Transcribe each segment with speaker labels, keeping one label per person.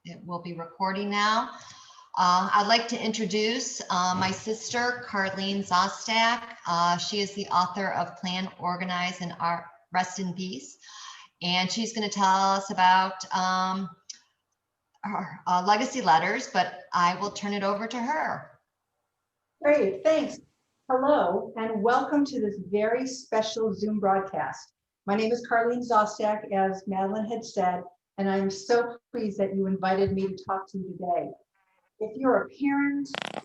Speaker 1: It will be recording now. I'd like to introduce my sister, Carlene Zostak. She is the author of Plan, Organize, and Rest in Peace. And she's going to tell us about her legacy letters, but I will turn it over to her.
Speaker 2: Great, thanks. Hello, and welcome to this very special Zoom broadcast. My name is Carlene Zostak, as Madeline had said, and I'm so pleased that you invited me to talk to you today. If you're a parent, a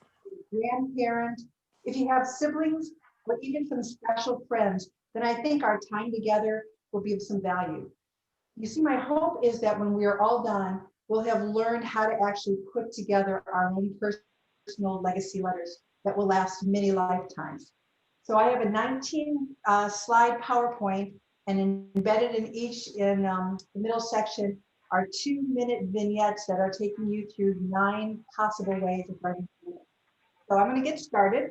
Speaker 2: grandparent, if you have siblings, or even some special friends, then I think our time together will be of some value. You see, my hope is that when we are all done, we'll have learned how to actually put together our own personal legacy letters that will last many lifetimes. So I have a 19 slide PowerPoint, and embedded in each the middle section are 2-minute vignettes that are taking you through 9 possible ways of writing. So I'm going to get started.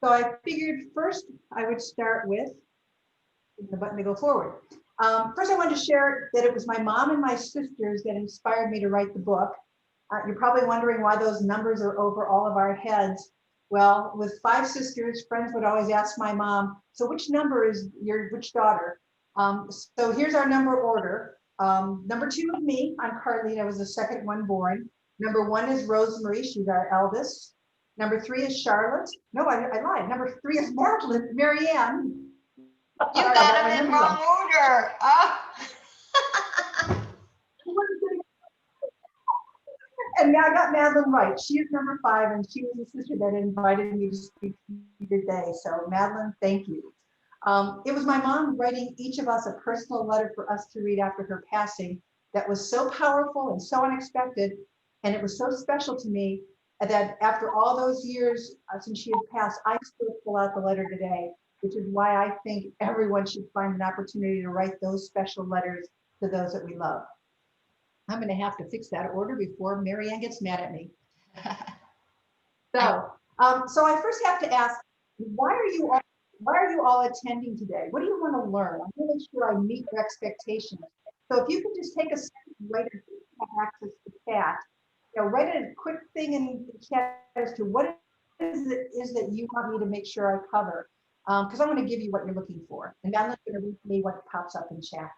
Speaker 2: So I figured first I would start with the button to go forward. First, I wanted to share that it was my mom and my sisters that inspired me to write the book. You're probably wondering why those numbers are over all of our heads. Well, with 5 sisters, friends would always ask my mom, so which number is which daughter? So here's our number order. Number 2 is me. I'm Carlene. I was the second one born. Number 1 is Rosemary. She's our eldest. Number 3 is Charlotte. No, I lied. Number 3 is Madeline, Marianne.
Speaker 1: You got them in wrong order. Oh.
Speaker 2: And I got Madeline right. She is number 5, and she was the sister that invited me to speak to you today. So Madeline, thank you. It was my mom writing each of us a personal letter for us to read after her passing that was so powerful and so unexpected, and it was so special to me that after all those years since she had passed, I still pull out the letter today, which is why I think everyone should find an opportunity to write those special letters to those that we love. I'm going to have to fix that order before Marianne gets mad at me. So I first have to ask, why are you all attending today? What do you want to learn? I'm going to make sure I meet your expectations. So if you could just take a second, write it, have access to chat. Write a quick thing in the chat as to what is that you want me to make sure I cover, because I'm going to give you what you're looking for, and Madeline's going to read me what pops up in chat.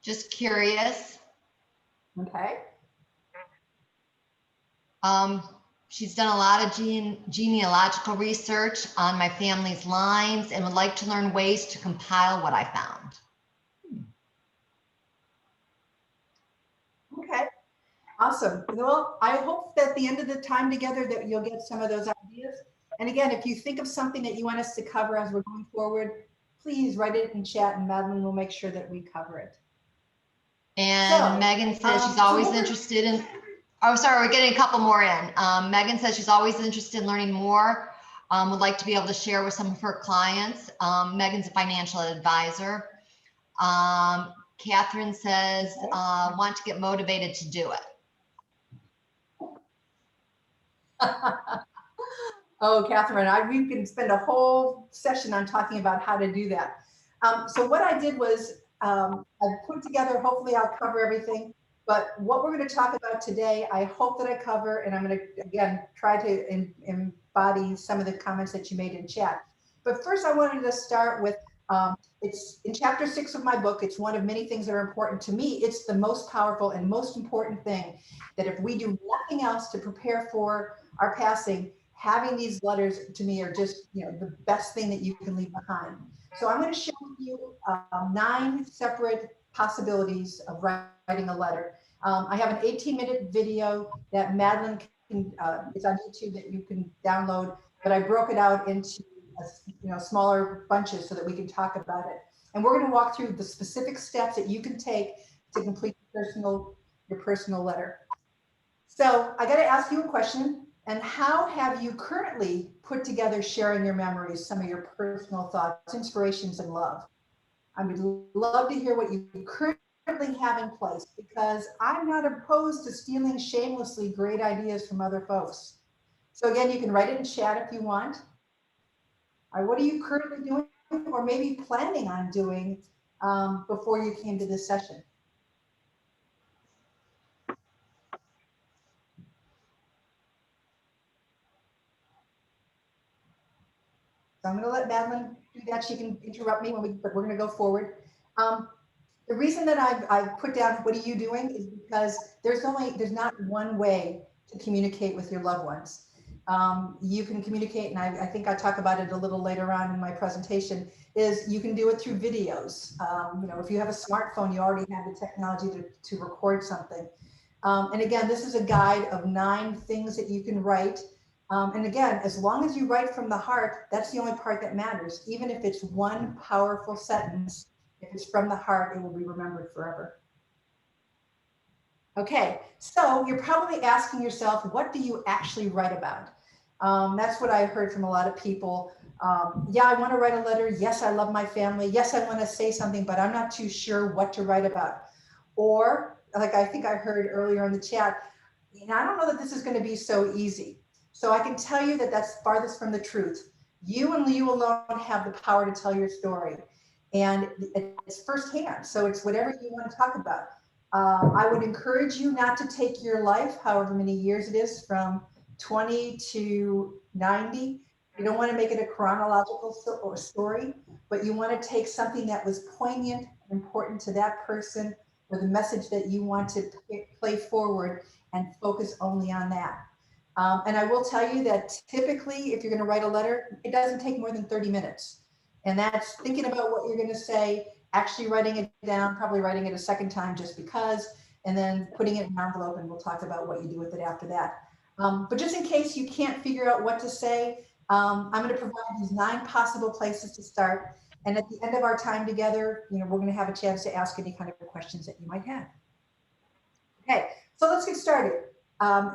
Speaker 1: Just curious.
Speaker 2: Okay.
Speaker 1: She's done a lot of genealogical research on my family's lines and would like to learn ways to compile what I found.
Speaker 2: Okay, awesome. Well, I hope that at the end of the time together that you'll get some of those ideas. And again, if you think of something that you want us to cover as we're going forward, please write it in chat, and Madeline will make sure that we cover it.
Speaker 1: And Megan says she's always interested in, oh, sorry, we're getting a couple more in. Megan says she's always interested in learning more, would like to be able to share with some of her clients. Megan's a financial advisor. Catherine says, want to get motivated to do it.
Speaker 2: Oh, Catherine, we can spend a whole session on talking about how to do that. So what I did was, I put together, hopefully I'll cover everything, but what we're going to talk about today, I hope that I cover, and I'm going to, again, try to embody some of the comments that you made in chat. But first I wanted to start with, it's in chapter 6 of my book. It's one of many things that are important to me. It's the most powerful and most important thing, that if we do nothing else to prepare for our passing, having these letters to me are just, the best thing that you can leave behind. So I'm going to share with you 9 separate possibilities of writing a letter. I have an 18-minute video that Madeline can, it's on YouTube that you can download, but I broke it out into smaller bunches so that we can talk about it. And we're going to walk through the specific steps that you can take to complete your personal letter. So I got to ask you a question. And how have you currently put together sharing your memories, some of your personal thoughts, inspirations, and love? I would love to hear what you currently have in place, because I'm not opposed to stealing shamelessly great ideas from other folks. So again, you can write it in chat if you want. All right, what are you currently doing or maybe planning on doing before you came to this session? So I'm going to let Madeline do that. She can interrupt me but we're going to go forward. The reason that I've put down what are you doing is because there's not one way to communicate with your loved ones. You can communicate, and I think I'll talk about it a little later on in my presentation, is you can do it through videos. If you have a smartphone, you already have the technology to record something. And again, this is a guide of 9 things that you can write. And again, as long as you write from the heart, that's the only part that matters. Even if it's one powerful sentence, if it's from the heart, it will be remembered forever. Okay, so you're probably asking yourself, what do you actually write about? That's what I heard from a lot of people. Yeah, I want to write a letter. Yes, I love my family. Yes, I want to say something, but I'm not too sure what to write about. Or, like I think I heard earlier in the chat, I don't know that this is going to be so easy. So I can tell you that that's farthest from the truth. You and you alone have the power to tell your story. And it's firsthand. So it's whatever you want to talk about. I would encourage you not to take your life, however many years it is, from 20 to 90. You don't want to make it a chronological story, but you want to take something that was poignant, important to that person, or the message that you want to play forward and focus only on that. And I will tell you that typically, if you're going to write a letter, it doesn't take more than 30 minutes. And that's thinking about what you're going to say, actually writing it down, probably writing it a second time just because, and then putting it in an envelope, and we'll talk about what you do with it after that. But just in case you can't figure out what to say, I'm going to provide these 9 possible places to start. And at the end of our time together, we're going to have a chance to ask any kind of questions that you might have. Okay, so let's get started.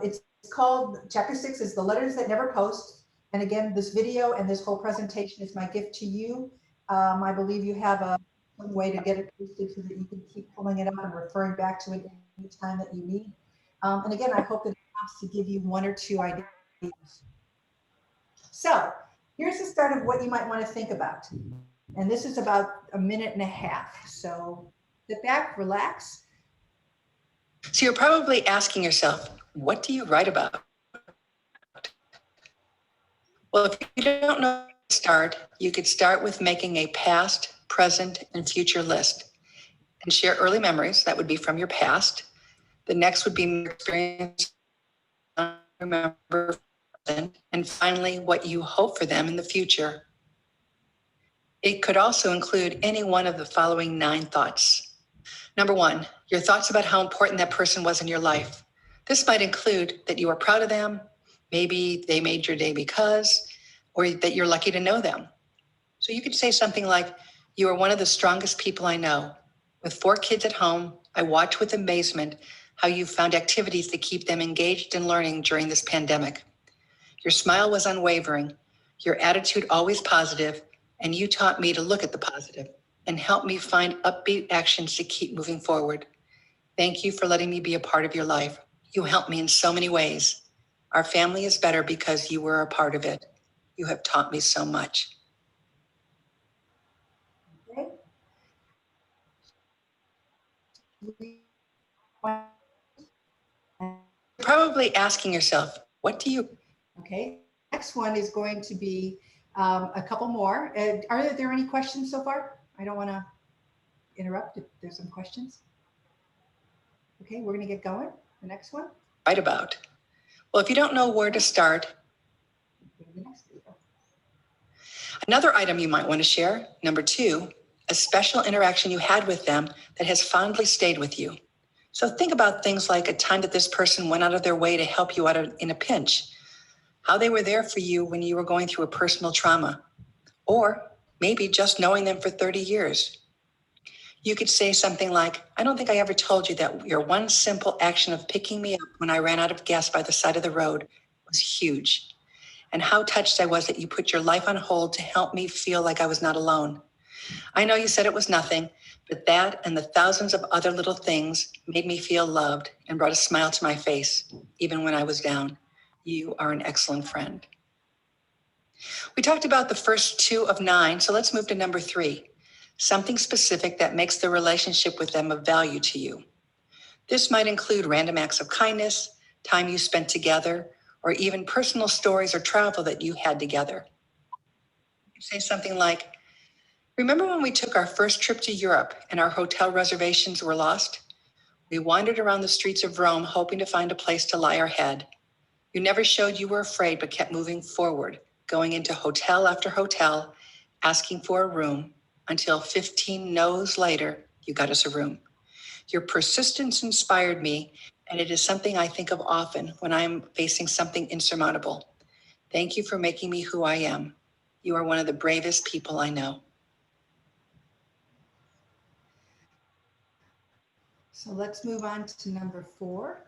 Speaker 2: It's called, chapter 6 is the letters that never post. And again, this video and this whole presentation is my gift to you. I believe you have some way to get it posted so that you can keep pulling it up and referring back to it any time that you need. And again, I hope that it helps to give you 1 or 2 ideas. So here's the start of what you might want to think about. And this is about 1.5 minutes. So sit back, relax.
Speaker 3: So you're probably asking yourself, what do you write about? Well, if you don't know where to start, you could start with making a past, present, and future list and share early memories. That would be from your past. The next would be experience, remember, and finally, what you hope for them in the future. It could also include any one of the following 9 thoughts. Number 1, your thoughts about how important that person was in your life. This might include that you are proud of them, maybe they made your day because, or that you're lucky to know them. So you could say something like, you are one of the strongest people I know. With 4 kids at home, I watch with amazement how you found activities to keep them engaged in learning during this pandemic. Your smile was unwavering, your attitude always positive, and you taught me to look at the positive and help me find upbeat actions to keep moving forward. Thank you for letting me be a part of your life. You helped me in so many ways. Our family is better because you were a part of it. You have taught me so much.
Speaker 2: Okay.
Speaker 3: You're probably asking yourself, what do you?
Speaker 2: Okay, next one is going to be a couple more. Are there any questions so far? I don't want to interrupt if there's some questions. Okay, we're going to get going. The next one.
Speaker 3: Write about? Well, if you don't know where to start, another item you might want to share, number 2, a special interaction you had with them that has fondly stayed with you. So think about things like a time that this person went out of their way to help you out in a pinch, how they were there for you when you were going through a personal trauma, or maybe just knowing them for 30 years. You could say something like, I don't think I ever told you that your one simple action of picking me up when I ran out of gas by the side of the road was huge. And how touched I was that you put your life on hold to help me feel like I was not alone. I know you said it was nothing, but that and the thousands of other little things made me feel loved and brought a smile to my face, even when I was down. You are an excellent friend. We talked about the first 2 of 9, so let's move to number 3. Something specific that makes the relationship with them of value to you. This might include random acts of kindness, time you spent together, or even personal stories or travel that you had together. Say something like, remember when we took our first trip to Europe and our hotel reservations were lost? We wandered around the streets of Rome hoping to find a place to lie our head. You never showed you were afraid but kept moving forward, going into hotel after hotel, asking for a room, until 15 no's later, you got us a room. Your persistence inspired me, and it is something I think of often when I am facing something insurmountable. Thank you for making me who I am. You are one of the bravest people I know.
Speaker 2: So let's move on to number 4.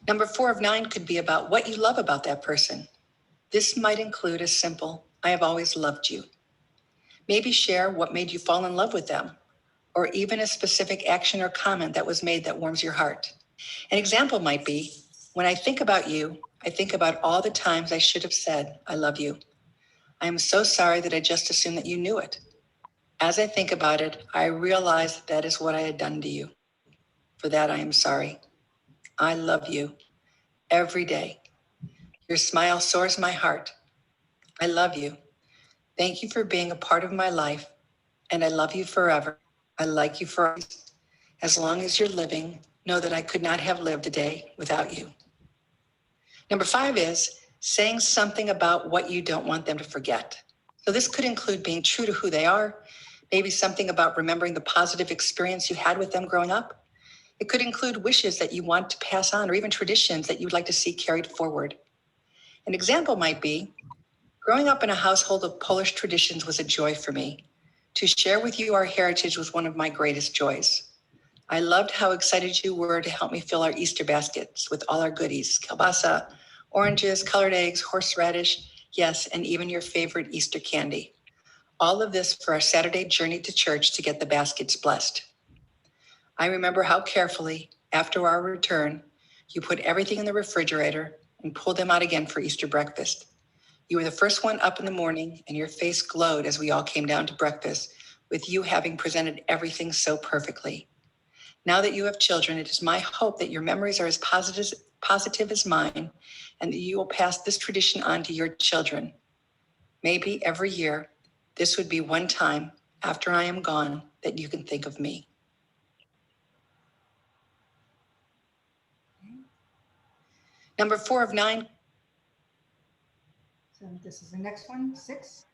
Speaker 3: Number 4 of 9 could be about what you love about that person. This might include a simple, I have always loved you. Maybe share what made you fall in love with them, or even a specific action or comment that was made that warms your heart. An example might be, when I think about you, I think about all the times I should have said, I love you. I am so sorry that I just assumed that you knew it. As I think about it, I realize that is what I had done to you. For that, I am sorry. I love you every day. Your smile soars my heart. I love you. Thank you for being a part of my life, and I love you forever. I like you for always. As long as you're living, know that I could not have lived a day without you. Number 5 is saying something about what you don't want them to forget. So this could include being true to who they are, maybe something about remembering the positive experience you had with them growing up. It could include wishes that you want to pass on, or even traditions that you would like to see carried forward. An example might be, growing up in a household of Polish traditions was a joy for me. To share with you our heritage was one of my greatest joys. I loved how excited you were to help me fill our Easter baskets with all our goodies, kielbasa, oranges, colored eggs, horseradish, yes, and even your favorite Easter candy. All of this for our Saturday journey to church to get the baskets blessed. I remember how carefully, after our return, you put everything in the refrigerator and pulled them out again for Easter breakfast. You were the first one up in the morning, and your face glowed as we all came down to breakfast, with you having presented everything so perfectly. Now that you have children, it is my hope that your memories are as positive as mine, and that you will pass this tradition on to your children. Maybe every year, this would be one time after I am gone that you can think of me. Number 4 of 9.
Speaker 2: So this is the next one, 6.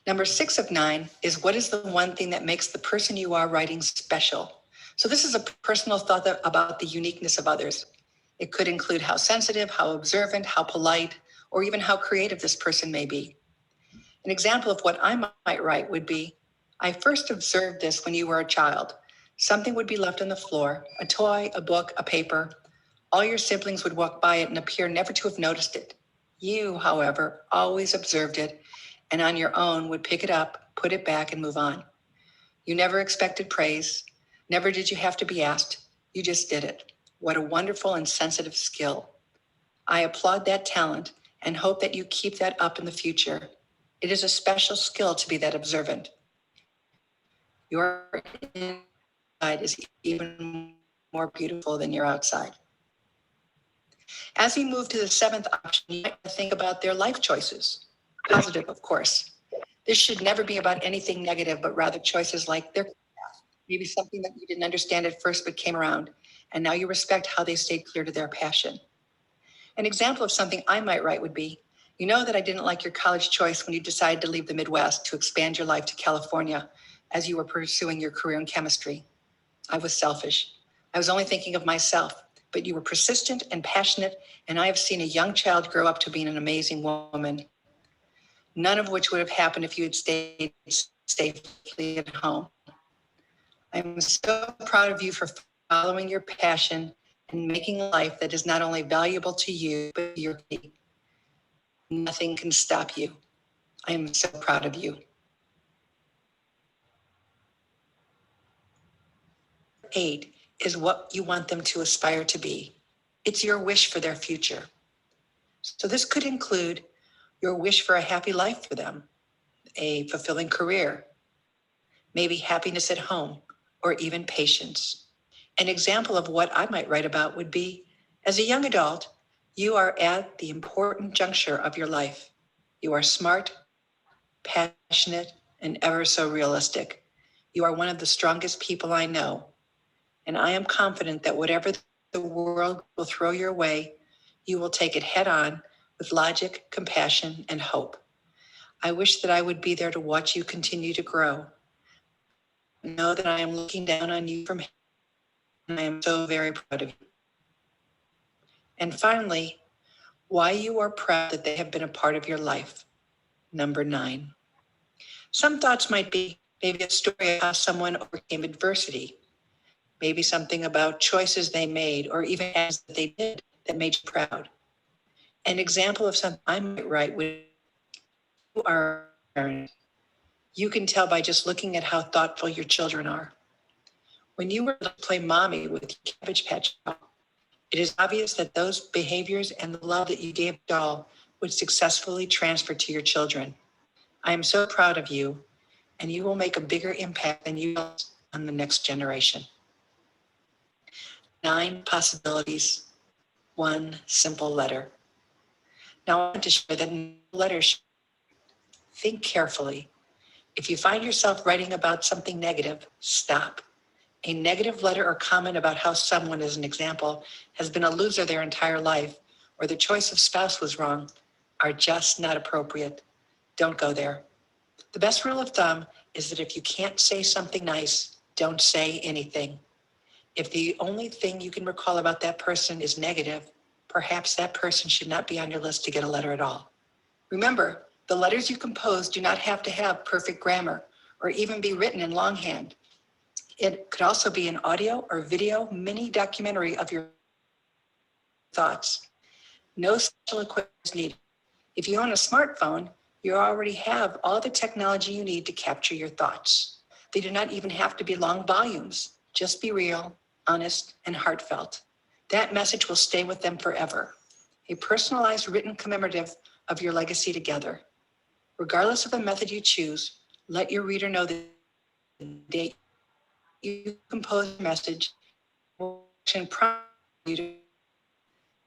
Speaker 3: Number 6 of 9 is, what is the one thing that makes the person you are writing special? So this is a personal thought about the uniqueness of others. It could include how sensitive, how observant, how polite, or even how creative this person may be. An example of what I might write would be, I first observed this when you were a child. Something would be left on the floor, a toy, a book, a paper. All your siblings would walk by it and appear never to have noticed it. You, however, always observed it, and on your own would pick it up, put it back, and move on. You never expected praise. Never did you have to be asked. You just did it. What a wonderful and sensitive skill. I applaud that talent and hope that you keep that up in the future. It is a special skill to be that observant. Your inside is even more beautiful than your outside. As we move to the 7th option, you might think about their life choices. Positive, of course. This should never be about anything negative, but rather choices like their path, maybe something that you didn't understand at first but came around, and now you respect how they stayed clear to their passion. An example of something I might write would be, you know that I didn't like your college choice when you decided to leave the Midwest to expand your life to California as you were pursuing your career in chemistry. I was selfish. I was only thinking of myself, but you were persistent and passionate, and I have seen a young child grow up to be an amazing woman. None of which would have happened if you had stayed safely at home. I'm so proud of you for following your passion and making a life that is not only valuable to you, but to your family. Nothing can stop you. I am so proud of you. 8 is what you want them to aspire to be. It's your wish for their future. So this could include your wish for a happy life for them, a fulfilling career, maybe happiness at home, or even patience. An example of what I might write about would be, as a young adult, you are at the important juncture of your life. You are smart, passionate, and ever so realistic. You are one of the strongest people I know, and I am confident that whatever the world will throw your way, you will take it head on with logic, compassion, and hope. I wish that I would be there to watch you continue to grow. Know that I am looking down on you from heaven, and I am so very proud of you. And finally, why you are proud that they have been a part of your life. Number 9. Some thoughts might be maybe a story of how someone overcame adversity, maybe something about choices they made or even acts that they did that made you proud. An example of something I might write would you are a parent. You can tell by just looking at how thoughtful your children are. When you were to play mommy with your Cabbage Patch doll, it is obvious that those behaviors and the love that you gave the doll would successfully transfer to your children. I am so proud of you, and you will make a bigger impact than you will on the next generation. 9 possibilities, 1 simple letter. Now I want to share that letters. Think carefully. If you find yourself writing about something negative, stop. A negative letter or comment about how someone, as an example, has been a loser their entire life, or the choice of spouse was wrong, are just not appropriate. Don't go there. The best rule of thumb is that if you can't say something nice, don't say anything. If the only thing you can recall about that person is negative, perhaps that person should not be on your list to get a letter at all. Remember, the letters you compose do not have to have perfect grammar or even be written in longhand. It could also be an audio or video mini documentary of your thoughts. No special equipment is needed. If you own a smartphone, you already have all the technology you need to capture your thoughts. They do not even have to be long volumes. Just be real, honest, and heartfelt. That message will stay with them forever. A personalized written commemorative of your legacy together. Regardless of the method you choose, let your reader know the date you compose your message and prompt you to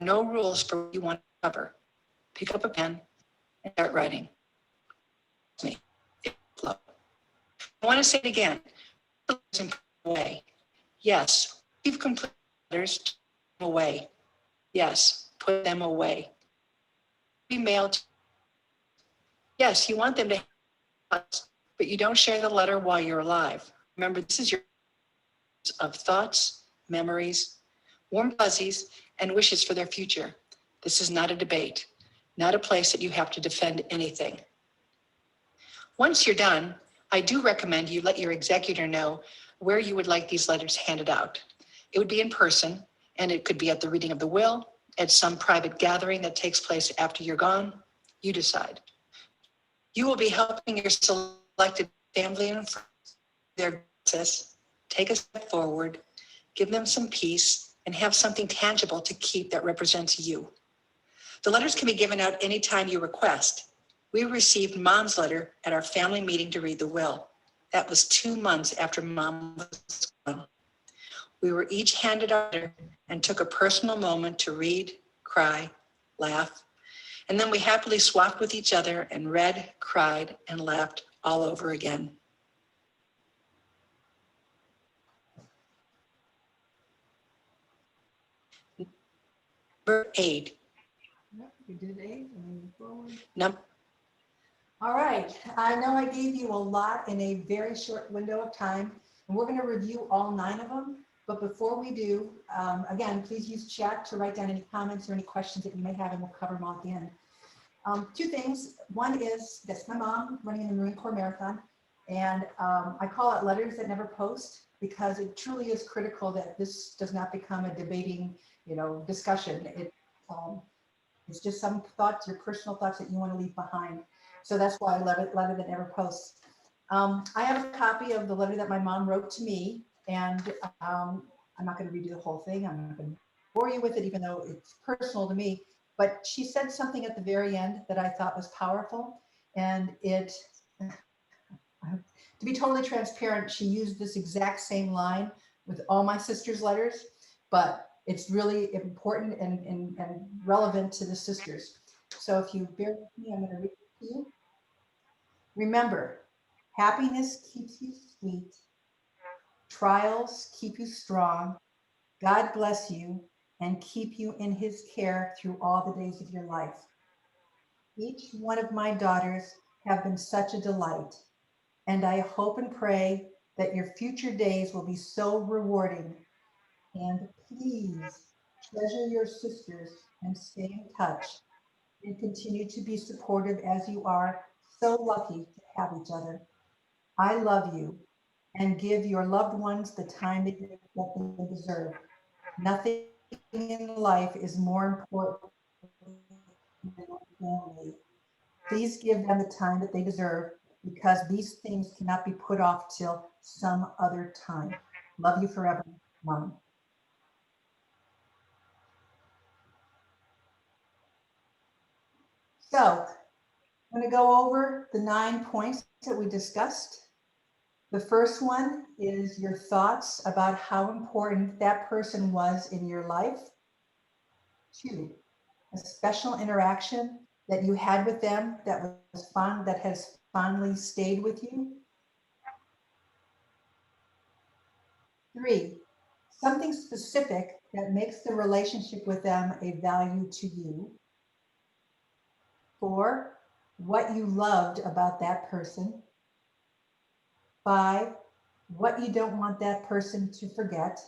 Speaker 3: no rules for what you want to cover. Pick up a pen and start writing. Me. I want to say it again. Away. Yes, you've completed letters away. Yes, put them away. Be mailed. Yes, you want them to have, but you don't share the letter while you're alive. Remember, this is your of thoughts, memories, warm fuzzies, and wishes for their future. This is not a debate, not a place that you have to defend anything. Once you're done, I do recommend you let your executor know where you would like these letters handed out. It would be in person, and it could be at the reading of the will, at some private gathering that takes place after you're gone. You decide. You will be helping your selected family and friends their process, take a step forward, give them some peace, and have something tangible to keep that represents you. The letters can be given out anytime you request. We received Mom's letter at our family meeting to read the will. That was 2 months after Mom was gone. We were each handed a letter and took a personal moment to read, cry, laugh, and then we happily swapped with each other and read, cried, and laughed all over again. Number 8.
Speaker 2: Yep, we did 8 and then forward.
Speaker 3: Number
Speaker 2: All right, I know I gave you a lot in a very short window of time, and we're going to review all 9 of them. But before we do, again, please use chat to write down any comments or any questions that you may have, and we'll cover them all at the end. 2 things. One is, that's my mom running in the Marine Corps Marathon, and I call it letters that never post, because it truly is critical that this does not become a debating, discussion. It's just some thoughts, your personal thoughts that you want to leave behind. So that's why I love it, letter that never posts. I have a copy of the letter that my mom wrote to me, and I'm not going to redo the whole thing. I'm not going to bore you with it, even though it's personal to me. But she said something at the very end that I thought was powerful. And it, to be totally transparent, she used this exact same line with all my sister's letters, but it's really important and relevant to the sisters. So if you bear with me, I'm going to read it to you. Remember, happiness keeps you sweet. Trials keep you strong. God bless you and keep you in his care through all the days of your life. Each one of my daughters have been such a delight, and I hope and pray that your future days will be so rewarding. And please treasure your sisters and stay in touch and continue to be supportive as you are so lucky to have each other. I love you and give your loved ones the time that they deserve. Nothing in life is more important than family. Please give them the time that they deserve because these things cannot be put off till some other time. Love you forever, Mom. So I'm going to go over the 9 points that we discussed. The first one is your thoughts about how important that person was in your life. 2, a special interaction that you had with them that was fun, that has fondly stayed with you. 3, something specific that makes the relationship with them a value to you. 4, what you loved about that person. 5, what you don't want that person to forget.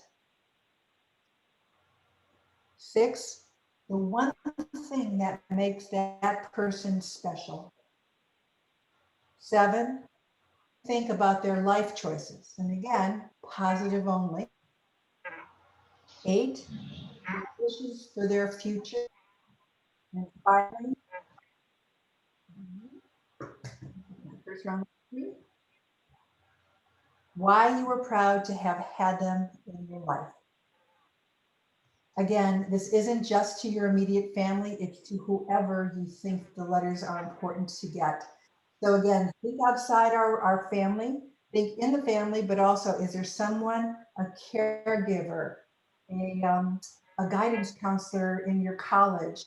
Speaker 2: 6, the one thing that makes that person special. 7, think about their life choices. And again, positive only. 8, wishes for their future. And finally, first round, 3, why you were proud to have had them in your life. Again, this isn't just to your immediate family, it's to whoever you think the letters are important to get. So again, think outside our family, think in the family, but also is there someone, a caregiver, a guidance counselor in your college,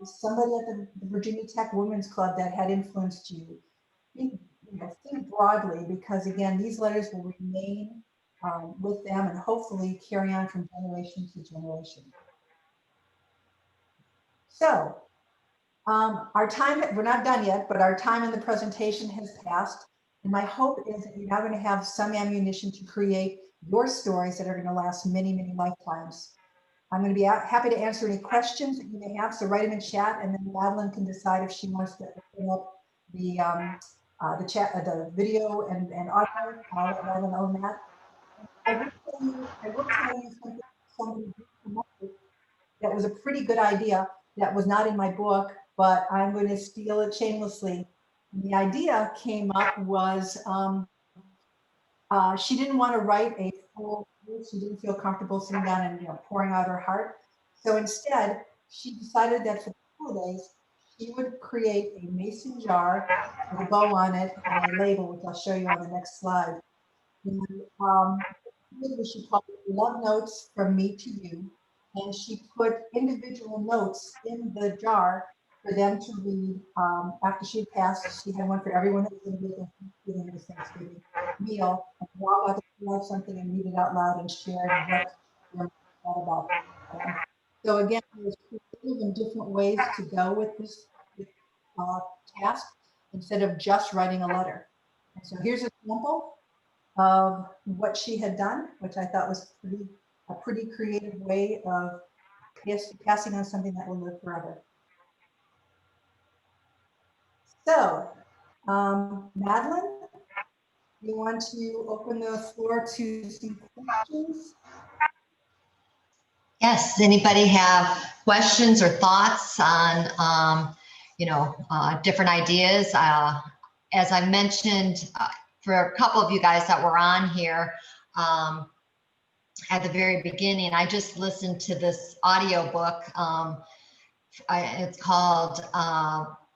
Speaker 2: somebody at the Virginia Tech Women's Club that had influenced you? Think broadly, because again, these letters will remain with them and hopefully carry on from generation to generation. So our time, we're not done yet, but our time in the presentation has passed. And my hope is that you're now going to have some ammunition to create your stories that are going to last many, many lifetimes. I'm going to be happy to answer any questions that you may have, so write them in chat, and then Madeline can decide if she wants to open up the chat, the video and audio. I'll let Madeline own that. I will tell you something somebody did come up with that was a pretty good idea that was not in my book, but I'm going to steal it shamelessly. And the idea came up was she didn't want to write a full, she didn't feel comfortable sitting down and pouring out her heart. So instead, she decided that for the holidays, she would create a mason jar with a bow on it and a label, which I'll show you on the next slide. And she called it Love Notes from Me to You. And she put individual notes in the jar for them to read after she had passed. She had one for everyone that was going to be at the Thanksgiving meal. And we all got to love something and read it out loud and share what they thought about them. So again, there's creative and different ways to go with this task instead of just writing a letter. And so here's a sample of what she had done, which I thought was a pretty creative way of passing on something that will live forever. So, Madeline, you want to open the floor to some questions?
Speaker 1: Yes, anybody have questions or thoughts on, different ideas? As I mentioned, for a couple of you guys that were on here, at the very beginning, I just listened to this audiobook. It's called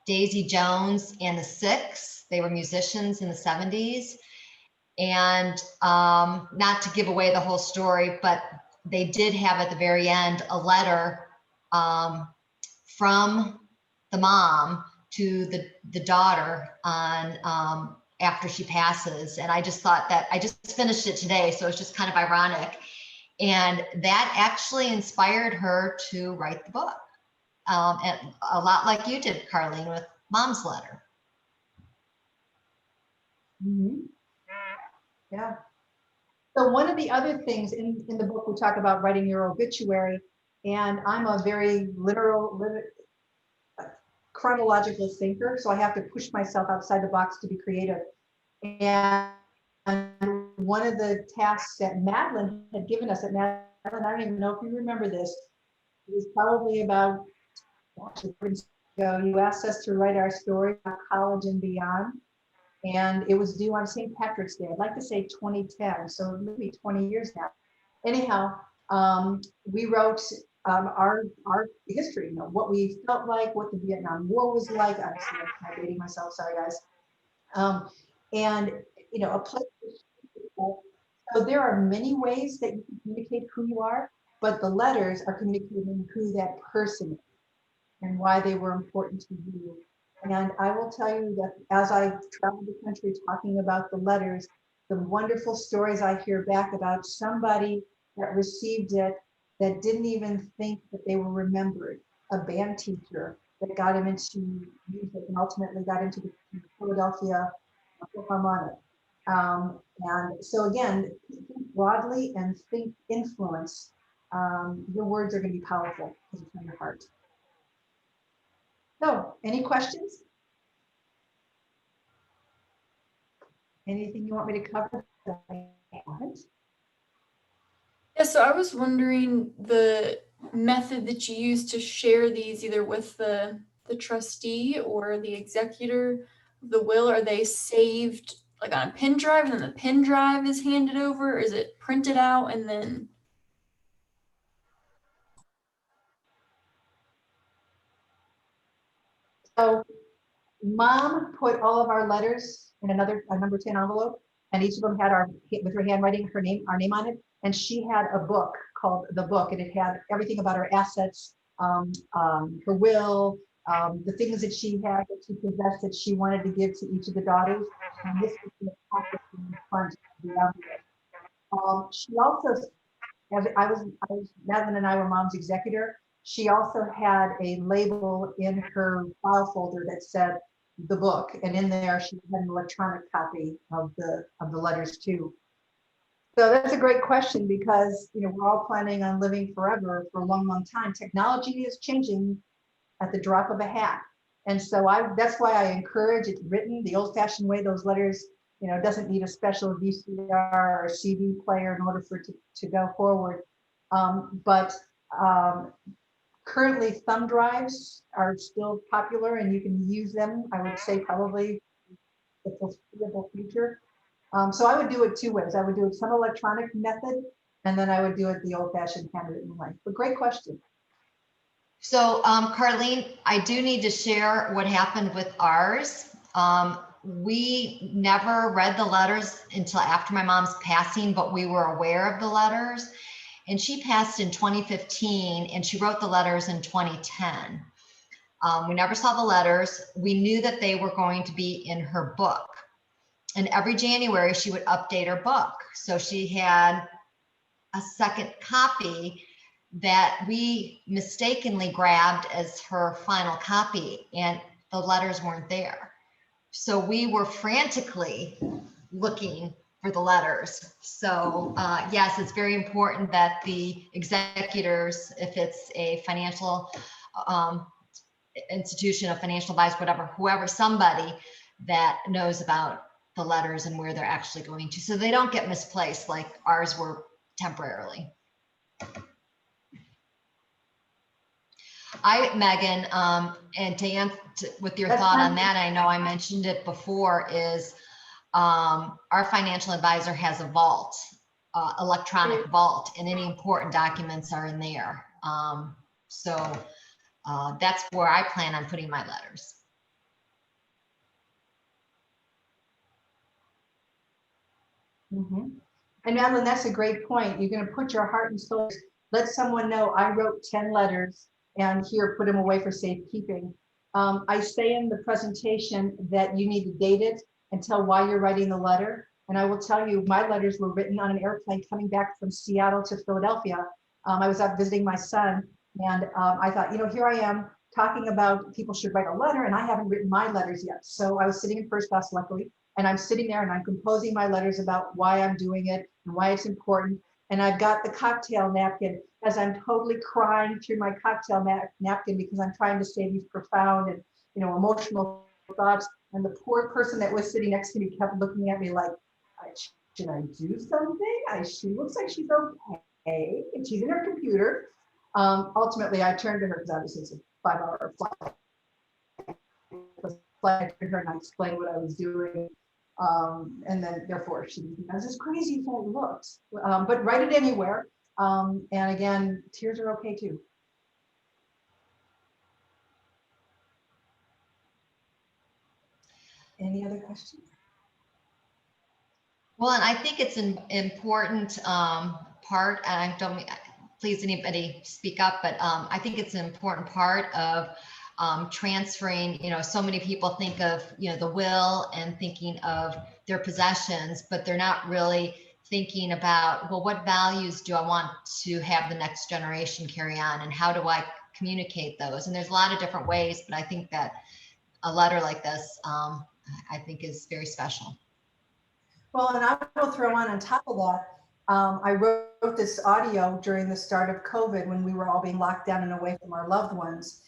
Speaker 1: Daisy Jones and the Six. They were musicians in the 70s. And not to give away the whole story, but they did have at the very end a letter from the mom to the daughter on after she passes. And I just thought that I just finished it today, so it's just kind of ironic. And that actually inspired her to write the book. And a lot like you did, Carlene, with Mom's letter.
Speaker 2: Mhm. Yeah. So one of the other things in the book, we talk about writing your obituary, and I'm a very literal, chronological thinker, so I have to push myself outside the box to be creative. And one of the tasks that Madeline had given us at Madeline, I don't even know if you remember this, it was probably about, ago, you asked us to write our story about college and beyond. And it was due on St. Patrick's Day. I'd like to say 2010, so maybe 20 years now. Anyhow, we wrote our history, you know, what we felt like, what the Vietnam War was like. Obviously, I'm dating myself, sorry guys. And you know, a place. So there are many ways that you can communicate who you are, but the letters are communicating who that person is and why they were important to you. And I will tell you that as I travel the country talking about the letters, the wonderful stories I hear back about somebody that received it that didn't even think that they were remembered, a band teacher that got him into music and ultimately got into the Philadelphia Philharmonic. And so again, think broadly and think influence. Your words are going to be powerful because it's from your heart. So, any questions? Anything you want me to cover that I haven't?
Speaker 4: Yeah, so I was wondering the method that you use to share these either with the trustee or the executor of the will. Are they saved like on a pen drive and then the pen drive is handed over, or is it printed out and then?
Speaker 2: So, Mom put all of our letters in a number 10 envelope, and each of them had with her handwriting, our name on it. And she had a book called The Book, and it had everything about her assets, her will, the things that she had, that she possessed, that she wanted to give to each of the daughters. And this was the packet in the front of the envelope. She also, as Madeline and I were Mom's executor. She also had a label in her file folder that said The Book, and in there she had an electronic copy of the letters too. So that's a great question because, you know, we're all planning on living forever for a long, long time. Technology is changing at the drop of a hat. And so that's why I encourage it written the old-fashioned way. Those letters, you know, doesn't need a special VCR or CD player in order for it to go forward. But currently thumb drives are still popular and you can use them, I would say probably the foreseeable future. So I would do it two ways. I would do it some electronic method, and then I would do it the old-fashioned handwritten way. But great question.
Speaker 1: So, Carlene, I do need to share what happened with ours. We never read the letters until after my mom's passing, but we were aware of the letters. And she passed in 2015, and she wrote the letters in 2010. We never saw the letters. We knew that they were going to be in her book. And every January, she would update her book. So she had a second copy that we mistakenly grabbed as her final copy, and the letters weren't there. So we were frantically looking for the letters. So yes, it's very important that the executors, if it's a financial institution, a financial advisor, whatever, whoever, somebody that knows about the letters and where they're actually going to, so they don't get misplaced like ours were temporarily. Megan, and to answer with your thought on that, I know I mentioned it before, is our financial advisor has a vault electronic vault, and any important documents are in there. So that's where I plan on putting my letters.
Speaker 2: Mm-hmm. And Madeline, that's a great point. You're going to put your heart and soul, let someone know I wrote 10 letters and here, put them away for safekeeping. I say in the presentation that you need to date it and tell why you're writing the letter. And I will tell you, my letters were written on an airplane coming back from Seattle to Philadelphia. I was out visiting my son, and I thought, here I am talking about people should write a letter, and I haven't written my letters yet. So I was sitting in first class, luckily, and I'm sitting there and I'm composing my letters about why I'm doing it and why it's important. And I've got the cocktail napkin as I'm totally crying through my cocktail napkin because I'm trying to say these profound and emotional thoughts. And the poor person that was sitting next to me kept looking at me like, should I do something? She looks like she's okay, and she's in her computer. Ultimately, I turned to her because obviously it's a 5-hour flight. I turned to her and I explained what I was doing. And then therefore she was as crazy as it looks, but write it anywhere. And again, tears are okay too. Any other questions?
Speaker 1: Well, and I think it's an important part, and I don't, please anybody speak up, but I think it's an important part of transferring, so many people think of, the will and thinking of their possessions, but they're not really thinking about, well, what values do I want to have the next generation carry on, and how do I communicate those? And there's a lot of different ways, but I think that a letter like this, I think is very special.
Speaker 2: Well, and I will throw on top of that, I wrote this audio during the start of COVID when we were all being locked down and away from our loved ones.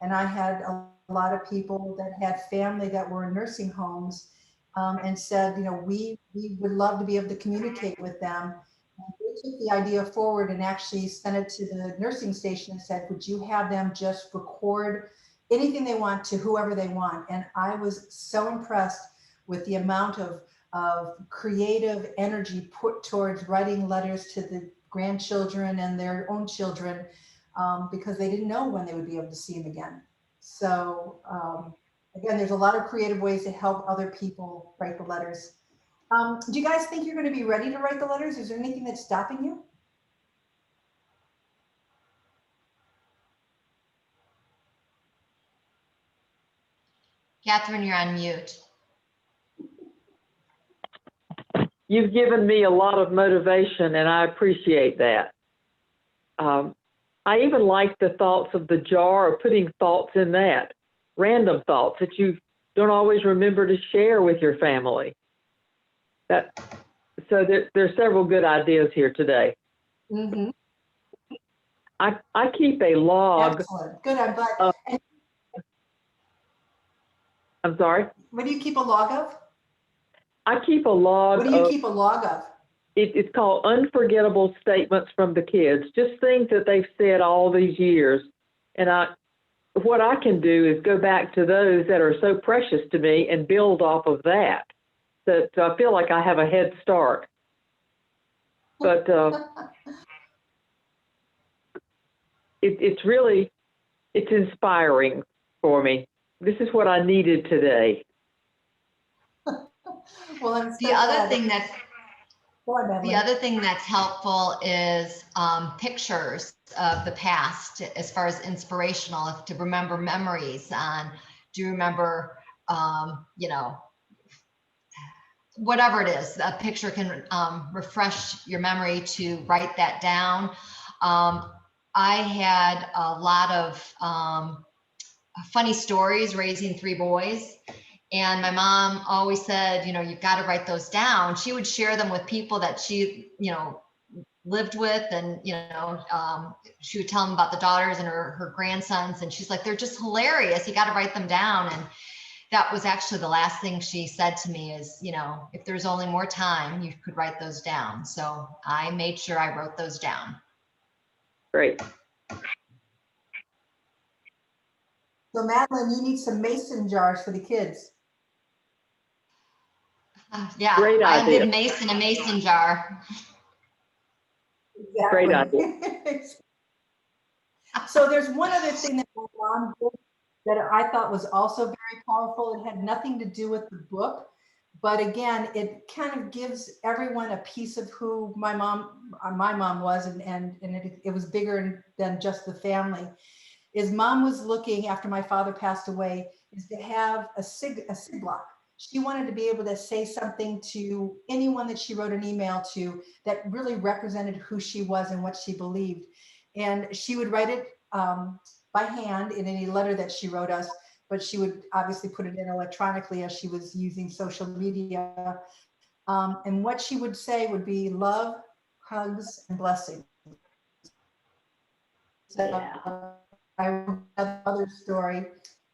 Speaker 2: And I had a lot of people that had family that were in nursing homes and said, we would love to be able to communicate with them. And they took the idea forward and actually sent it to the nursing station and said, would you have them just record anything they want to whoever they want? And I was so impressed with the amount of creative energy put towards writing letters to the grandchildren and their own children because they didn't know when they would be able to see them again. So again, there's a lot of creative ways to help other people write the letters. Do you guys think you're going to be ready to write the letters? Is there anything that's stopping you?
Speaker 1: Catherine, you're on mute.
Speaker 5: You've given me a lot of motivation, and I appreciate that. I even like the thoughts of the jar, or putting thoughts in that, random thoughts that you don't always remember to share with your family. So there's several good ideas here today.
Speaker 2: Mm-hmm.
Speaker 5: I keep a log.
Speaker 2: Excellent. Good. I'm glad.
Speaker 5: I'm sorry?
Speaker 2: What do you keep a log of?
Speaker 5: I keep a log.
Speaker 2: What do you keep a log of?
Speaker 5: It's called unforgettable statements from the kids, just things that they've said all these years. And what I can do is go back to those that are so precious to me and build off of that. So I feel like I have a head start. But it's inspiring for me. This is what I needed today.
Speaker 2: Well, I'm so
Speaker 1: The other
Speaker 2: glad.
Speaker 1: thing that's
Speaker 2: The
Speaker 1: other thing that's helpful is pictures of the past, as far as inspirational, to remember memories on. Do you remember, whatever it is, a picture can refresh your memory to write that down. I had a lot of funny stories raising 3 boys. And my mom always said, you've got to write those down. She would share them with people that she, lived with. And, she would tell them about the daughters and her grandsons. And she's like, they're just hilarious. You got to write them down. And that was actually the last thing she said to me is, if there's only more time, you could write those down. So I made sure I wrote those down.
Speaker 5: Great.
Speaker 2: So Madeline, you need some mason jars for the kids.
Speaker 1: Yeah,
Speaker 5: Great
Speaker 1: I
Speaker 5: idea.
Speaker 1: did a mason jar.
Speaker 5: Great
Speaker 2: Exactly.
Speaker 5: idea.
Speaker 2: So there's one other thing that my mom did that I thought was also very powerful. It had nothing to do with the book, but again, it kind of gives everyone a piece of who my mom was, and it was bigger than just the family. Is mom was looking after my father passed away is to have a sig block. She wanted to be able to say something to anyone that she wrote an email to that really represented who she was and what she believed. And she would write it by hand in any letter that she wrote us, but she would obviously put it in electronically as she was using social media. And what she would say would be love, hugs, and blessings. So,
Speaker 5: Yeah.
Speaker 2: I have another story.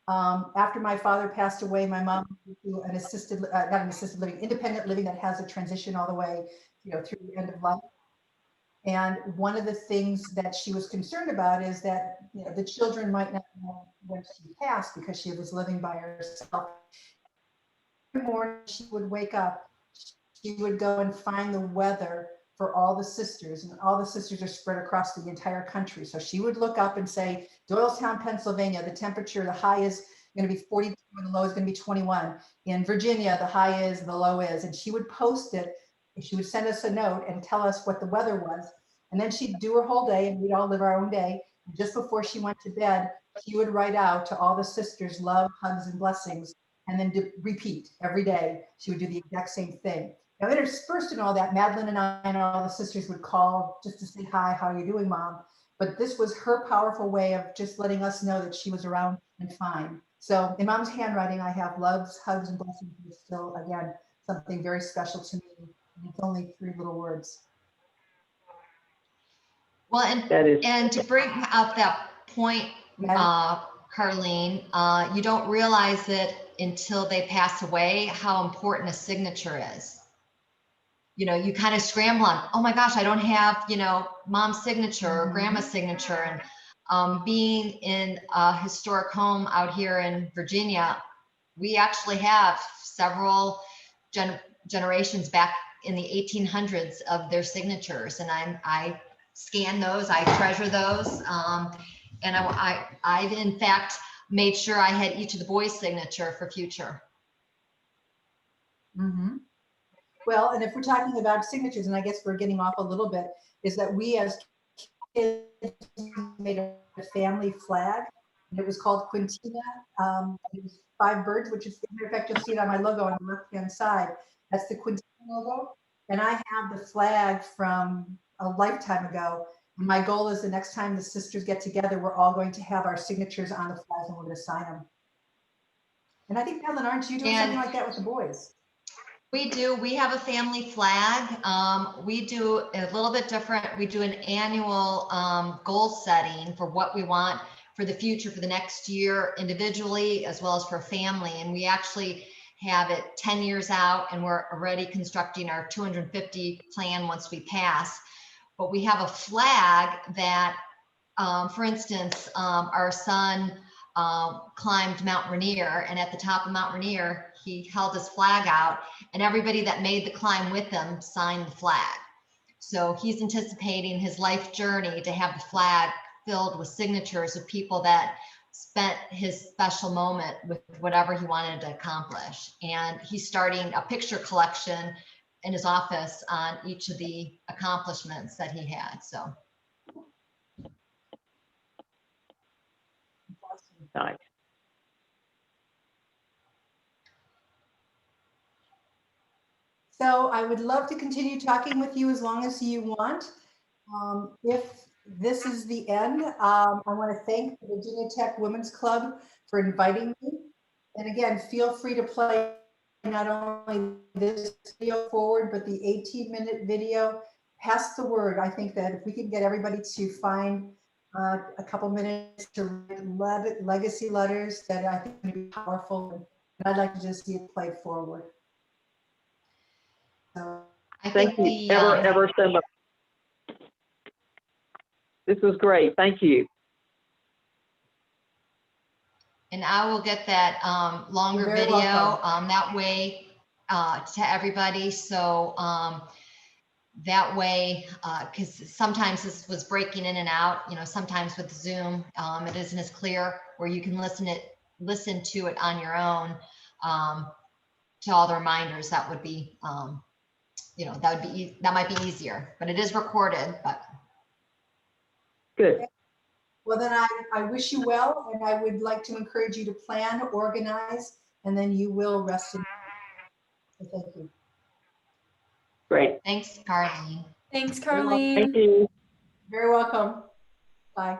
Speaker 2: After my father passed away, my mom went to an not an assisted living, independent living that has a transition all the way, through the end of life. And one of the things that she was concerned about is that the children might not know when she passed because she was living by herself. Every morning she would wake up, she would go and find the weather for all the sisters, and all the sisters are spread across the entire country. So she would look up and say, Doylestown, Pennsylvania, the temperature, the high is going to be 42 and the low is going to be 21. In Virginia, the high is and the low is. And she would post it. She would send us a note and tell us what the weather was. And then she'd do her whole day, and we'd all live our own day. And just before she went to bed, she would write out to all the sisters, love, hugs, and blessings, and then repeat every day. She would do the exact same thing. Now, interspersed in all that, Madeline and I and all the sisters would call just to say, hi, how are you doing, Mom? But this was her powerful way of just letting us know that she was around and fine. So in Mom's handwriting, I have loves, hugs, and blessings. It's still, again, something very special to me. It's only 3 little words.
Speaker 1: Well,
Speaker 5: That is.
Speaker 1: and to bring up that point, Carlene, you don't realize it until they pass away, how important a signature is. You kind of scramble on, oh my gosh, I don't have, mom's signature or grandma's signature. And being in a historic home out here in Virginia, we actually have several generations back in the 1800s of their signatures. And I scan those, I treasure those. And I've in fact made sure I had each of the boys' signature for future.
Speaker 2: Mm-hmm. Well, and if we're talking about signatures, and I guess we're getting off a little bit, is that we as kids made a family flag, and it was called Quintina. It was 5 birds, which is, in fact, you'll see it on my logo on the left-hand side. That's the Quintina logo. And I have the flag from a lifetime ago. And my goal is the next time the sisters get together, we're all going to have our signatures on the flags and we're going to sign them. And I think, Ellen, aren't you doing something like that with the boys?
Speaker 1: We do. We have a family flag. We do a little bit different. We do an annual goal setting for what we want for the future, for the next year individually, as well as for family. And we actually have it 10 years out, and we're already constructing our 250 plan once we pass. But we have a flag that, for instance, our son climbed Mount Rainier, and at the top of Mount Rainier, he held his flag out, and everybody that made the climb with him signed the flag. So he's anticipating his life journey to have the flag filled with signatures of people that spent his special moment with whatever he wanted to accomplish. And he's starting a picture collection in his office on each of the accomplishments that he had. So.
Speaker 5: Nice.
Speaker 2: So I would love to continue talking with you as long as you want. If this is the end, I want to thank the Virginia Tech Women's Club for inviting me. And again, feel free to play not only this video forward, but the 18-minute video. Pass the word. I think that if we can get everybody to find a couple minutes to write legacy letters, that I think would be powerful. And I'd like to just see it played forward. So,
Speaker 5: Thank you ever so much. This was great. Thank you.
Speaker 1: And I will get that longer video that way to everybody. So that way, because sometimes this was breaking in and out, sometimes with Zoom, it isn't as clear where you can listen to it on your own, to all the reminders. That would be, that might be easier, but it is recorded, but.
Speaker 5: Good.
Speaker 2: Well, then I wish you well, and I would like to encourage you to plan, organize, and then you will rest in. So thank you.
Speaker 5: Great.
Speaker 1: Thanks, Carleen.
Speaker 4: Thanks,
Speaker 2: You're welcome.
Speaker 4: Carleen.
Speaker 5: Thank you.
Speaker 2: Very welcome.